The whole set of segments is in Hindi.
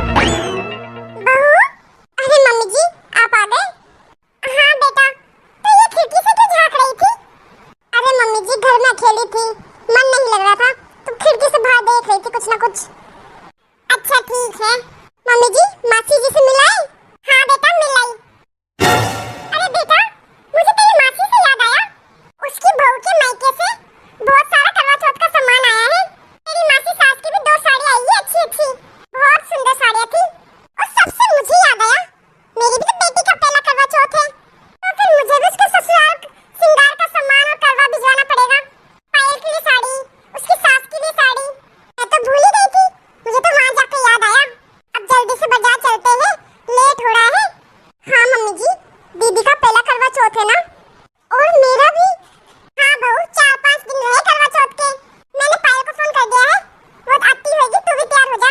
बहू, अरे मम्मी जी आप आ गए। हाँ बेटा, तो ये खिड़की से क्यों झांक रही थी? अरे मम्मी जी घर में अकेली थी, मन नहीं लग रहा था तो खिड़की से बाहर देख रही थी कुछ ना कुछ। अच्छा ठीक है। मम्मी जी मासी जी से मिलाई? हाँ बेटा मिलाई। अरे बेटा, मुझे तेरी मासी से याद आया, उसकी बहू के मायके से बहुत सारा करवा चौथ का सामान आया है। तेरी मासी सास की भी 2 साड़ी आई है अच्छी अच्छी, बहुत सुंदर साड़ियाँ थी। और सबसे मुझे याद आया, मेरी भी तो बेटी का पहला करवा चौथ है, तो फिर मुझे भी उसके ससुराल श्रृंगार का सामान और करवा भिजवाना पड़ेगा। पायल के लिए साड़ी, उसकी सास के लिए साड़ी, मैं तो भूल ही गई थी। मुझे तो वहाँ जाकर याद आया। अब जल्दी से बाजार चलते हैं, लेट हो रहा है। हाँ मम्मी जी, दीदी का पहला करवा चौथ है ना, और मेरा भी। हाँ बहू, 4-5 दिन रहे करवा चौथ के। मैंने पायल को फोन कर दिया है, वो आती होगी, तू भी तैयार हो जा।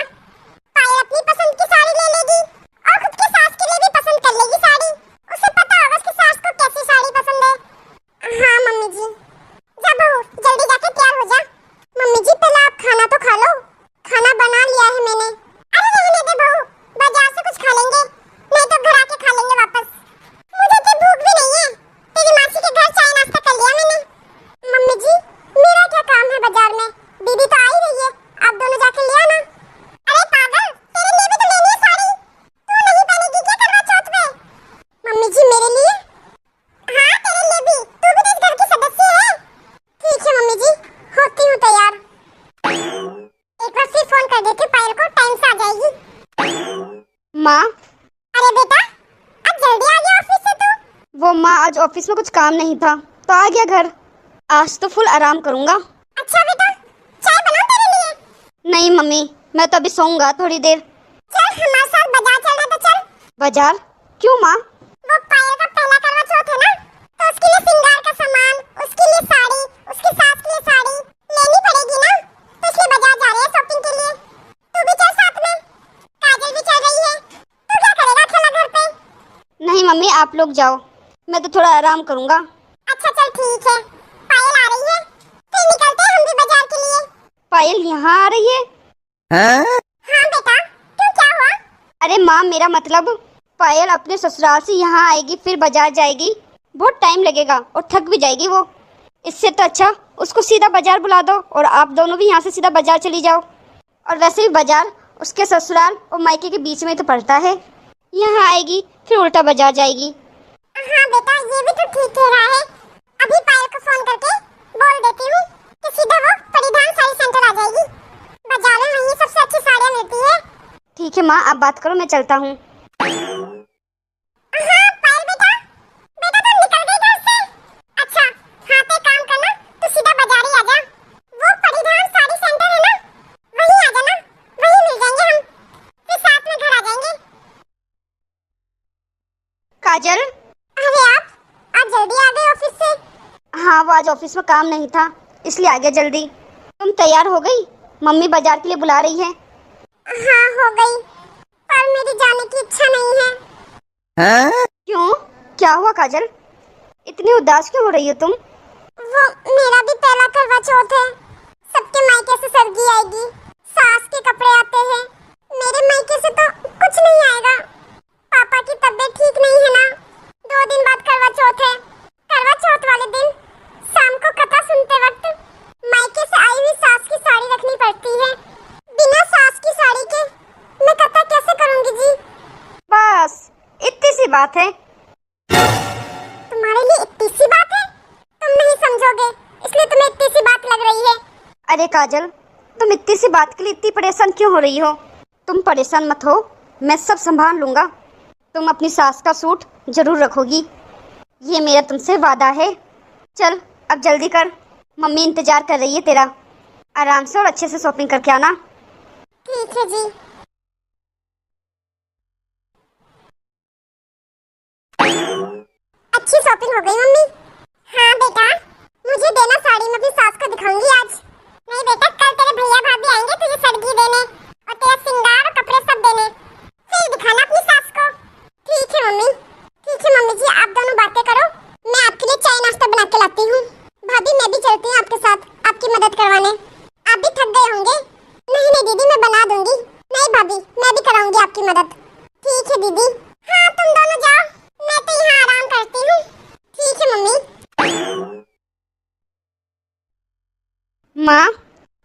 पायल अपनी पसंद की साड़ी ले लेगी और खुद की सास के लिए भी पसंद कर लेगी साड़ी। उसे पता होगा उसकी सास को कैसी साड़ी पसंद है। हाँ मम्मी जी, जा बहू जल्दी जाके तैयार हो जा। मम्मी जी पहले आप खाना तो खा लो, खाना बना लिया है मैंने। अरे रहने दे बहू, बाजार से कुछ खा लेंगे, नहीं तो घर आके खा लेंगे वापस। मुझे तो भूख भी नहीं है, तेरी मासी के घर चाय नाश्ता कर लिया मैंने। मम्मी जी मेरा क्या काम है बाजार में, दीदी तो आ ही रही है, आप दोनों जाके ले आना। अरे पागल, तेरे लिए भी तो लेनी है साड़ी, तू नहीं पहनेगी क्या करवा चौथ में? मम्मी जी मेरे लिए? हाँ तेरे लिए भी, तू भी तो इस घर की सदस्य है। ठीक है मम्मी जी, होती हूँ तैयार। एक बार फिर फोन कर देती हूँ पायल को, टाइम से आ जाएगी। माँ। अरे बेटा, अब जल्दी आ गया ऑफिस से तू? वो माँ आज ऑफिस में कुछ काम नहीं था तो आ गया घर। आज तो फुल आराम करूँगा। अच्छा बेटा, चाय बनाऊं तेरे लिए? नहीं मम्मी, मैं तो अभी सोऊंगा थोड़ी देर। चल हमारे साथ बाजार चलना तो चल। बाजार? क्यों माँ? वो पायल का पहला करवा चौथ है ना, तो उसके लिए श्रृंगार का सामान, उसके लिए साड़ी, उसकी सास के लिए साड़ी लेनी पड़ेगी ना, तो इसलिए बाजार जा रहे हैं शॉपिंग के लिए। तू भी चल साथ में, काजल भी चल रही है। तू क्या करेगा अकेला घर पे? नहीं मम्मी, आप लोग जाओ, मैं तो थोड़ा आराम करूँगा। अच्छा चल ठीक है, पायल आ रही है, फिर निकलते हैं हम भी बाजार के लिए। पायल यहाँ आ रही है? हाँ बेटा, क्यों क्या हुआ? अरे माँ, मेरा मतलब पायल अपने ससुराल से यहाँ आएगी फिर बाजार जाएगी, बहुत टाइम लगेगा और थक भी जाएगी वो। इससे तो अच्छा उसको सीधा बाजार बुला दो और आप दोनों भी यहाँ से सीधा बाजार चली जाओ। और वैसे भी बाजार उसके ससुराल और मायके के बीच में तो पड़ता है, यहाँ आएगी फिर उल्टा बाजार जाएगी। हाँ बेटा, ये भी तो ठीक कह रहा है। अभी पायल को फोन करके बोल देती हूँ कि सीधा वो परिधान साड़ी सेंटर आ जाएगी। बाजार में वहीं सबसे अच्छी साड़ियाँ मिलती है। ठीक है माँ, आप बात करो, मैं चलता हूँ। हाँ पायल बेटा, बेटा तुम निकल गई घर से? अच्छा हाँ, तो एक काम करना, तू सीधा बाजार ही आ जा। वो परिधान साड़ी सेंटर है ना, वहीं आ जाना, वहीं मिल जाएंगे हम, फिर साथ में घर आ जाएंगे। काजल। अरे आप जल्दी आ गए ऑफिस से? हाँ, वो आज ऑफिस में काम नहीं था इसलिए आ गया जल्दी। तुम तैयार हो गई? मम्मी बाजार के लिए बुला रही है। हाँ हो गई, पर मेरी जाने की इच्छा नहीं है। क्यों, क्या हुआ काजल? इतनी उदास क्यों हो रही हो तुम? वो मेरा भी पहला करवा चौथ है, सबके मायके से सरगी आएगी, सास के कपड़े आते हैं, मेरे मायके से तो कुछ नहीं आएगा। पापा की तबीयत ठीक नहीं है ना, 2 दिन बाद करवा चौथ है। करवा चौथ वाले दिन शाम को कथा सुनते वक्त मायके से आई हुई सास की साड़ी रखनी पड़ती है। बिना सास की साड़ी के मैं कथा कैसे करूंगी जी? बस इतनी सी बात है। तुम्हारे लिए इतनी सी बात है? तुम नहीं समझोगे इसलिए तुम्हें इतनी सी बात लग रही है। अरे काजल, तुम इतनी सी बात के लिए इतनी परेशान क्यों हो रही हो? तुम परेशान मत हो, मैं सब संभाल लूँगा। तुम अपनी सास का सूट जरूर रखोगी, ये मेरा तुमसे वादा है। चल अब जल्दी कर, मम्मी इंतजार कर रही है तेरा। आराम से और अच्छे से शॉपिंग करके आना। ठीक है जी। अच्छी शॉपिंग हो गई मम्मी? हाँ बेटा, मुझे देना साड़ी, मैं अपनी सास को दिखाऊंगी आज। नहीं बेटा, कल तेरे भैया भाभी आएंगे तुझे सरगी देने और तेरा श्रृंगार और कपड़े सब देने, फिर दिखाना अपनी सास को। ठीक है मम्मी, ठीक है मम्मी जी, आप दोनों बातें करो, मैं आपके लिए चाय नाश्ता बना के लाती हूँ। भाभी मैं भी चलती हूँ आपके साथ, आपकी मदद करवाने। आप भी थक गए होंगे। नहीं नहीं दीदी, मैं बना दूंगी। नहीं आपकी मदद। ठीक है दीदी। हाँ तुम दोनों जाओ, मैं तो यहाँ आराम करती हूँ। ठीक है मम्मी। माँ,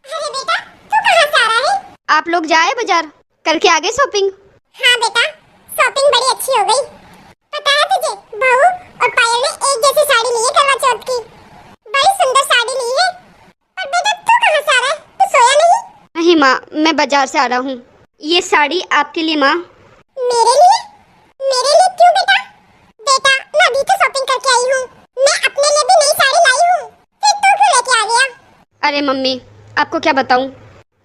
अरे बेटा तू कहाँ से आ रहा है? आप लोग जाए बाजार, करके आ गए शॉपिंग? हाँ बेटा, शॉपिंग बड़ी अच्छी हो गई। पता है तुझे, बहू और पायल ने एक जैसी साड़ी ली है करवा चौथ की। बड़ी सुंदर साड़ी ली है। पर बेटा तू कहाँ से आ रहा है? तू सोया नहीं? नहीं माँ, मैं बाजार से आ रहा हूँ। ये साड़ी आपके लिए माँ। मेरे लिए? मेरे लिए क्यों बेटा? बेटा मैं अभी तो शॉपिंग करके आई हूँ। मैं अपने लिए भी नई साड़ी लाई हूँ। फिर तू क्यों लेके आ गया? अरे मम्मी, आपको क्या बताऊँ,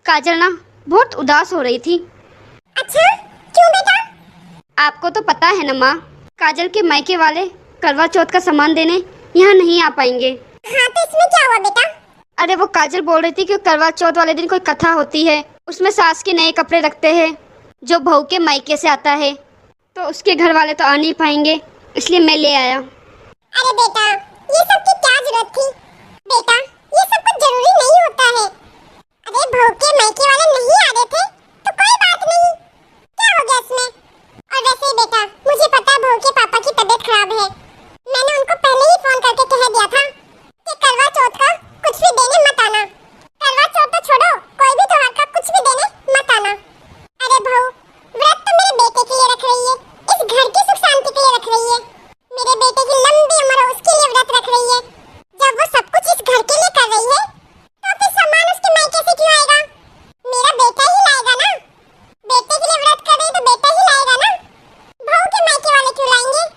काजल ना बहुत उदास हो रही थी। अच्छा क्यों बेटा? आपको तो पता है ना माँ, काजल के मायके वाले करवा चौथ का सामान देने यहाँ नहीं आ पाएंगे। हाँ तो इसमें क्या हुआ बेटा? अरे वो काजल बोल रही थी कि करवा चौथ वाले दिन कोई कथा होती है, उसमें सास के नए कपड़े रखते हैं जो बहू के मायके से आता है, तो उसके घर वाले तो आ नहीं पाएंगे, इसलिए मैं ले आया। अरे बेटा ये सब की क्या जरूरत थी? बेटा ये सब कुछ जरूरी नहीं होता है। अरे बहू के मायके वाले नहीं आ रहे थे तो कोई बात नहीं, क्या हो गया इसमें? और वैसे ही बेटा मुझे पता है बहू के पापा की तबीयत खराब है। मैंने उनको पहले ही फोन करके कह दिया था कि करवा चौथ का कुछ भी देने मत आना। करवा चौथ तो छोड़ो, कोई भी त्योहार का कुछ भी देने मत आना। अरे बहू व्रत तो मेरे बेटे के लिए रख रही है, इस घर की सुख शांति के लिए रख रही है। मेरे बेटे की लंबी उम्र हो उसके लिए व्रत रख रही है। जब वो सब कुछ इस घर के लिए कर रही है तो फिर सामान उसके मायके से क्यों आएगा? मेरा बेटा ही लाएगा ना। बेटे के लिए व्रत कर रही तो बेटा ही लाएगा ना। बहू के मायके वाले क्यों लाएंगे?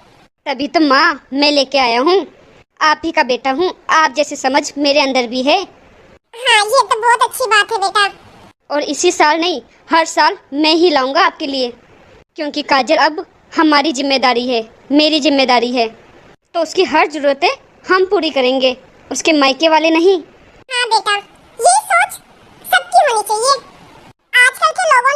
तभी तो माँ मैं लेके आया हूँ, आप ही का बेटा हूँ, आप जैसे समझ मेरे अंदर भी है। हाँ ये तो बहुत अच्छी बात है बेटा। और इसी साल नहीं, हर साल मैं ही लाऊंगा आपके लिए, क्योंकि काजल अब हमारी जिम्मेदारी है, मेरी जिम्मेदारी है, तो उसकी हर ज़रूरतें हम पूरी करेंगे, उसके मायके वाले नहीं। हाँ बेटा ये सोच सबकी होनी चाहिए। आजकल के लोगों